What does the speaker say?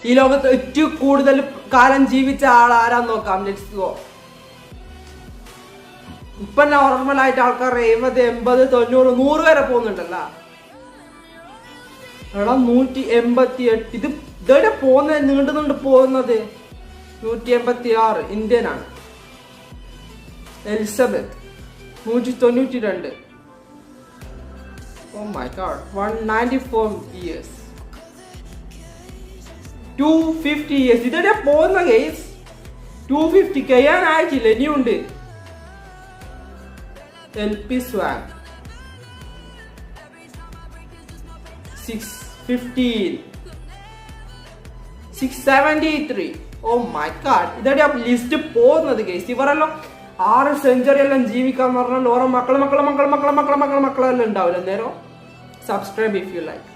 ഈ ലോകത്ത് ഏറ്റവും കൂടുതൽ കാലം ജീവിച്ച ആൾ ആരാന്ന് നോക്കാം. Let's go. ഇപ്പൊ നോർമലായിട്ട് ആൾക്കാർ 70, 80, 90, 100 വരെ പോകുന്നുണ്ടല്ലോ. എടാ 188. ഇത് ഇതെവിടെ പോകുന്നത്? നീണ്ടുന്നുണ്ട് പോകുന്നത്. 186 ഇന്ത്യനാണ്. Elizabeth 192. Oh my god, 194 years. 250 years. ഇതെവിടെ പോകുന്ന കേസ്? 250 കഴിയാനായിട്ടില്ല, ഇനിയുണ്ട്. LP Swag 615 673. Oh my god, ഇതടി ആ ലിസ്റ്റ് പോകുന്നത് കേസ്. ഇവരെല്ലാം 6 സെഞ്ചുറി എല്ലാം ജീവിക്കാൻ പറഞ്ഞാൽ ഓരോ മക്കളെല്ലാം ഉണ്ടാവില്ല. നേരം സബ്സ്ക്രൈബ് ഇഫ് യു ലൈക്ക്.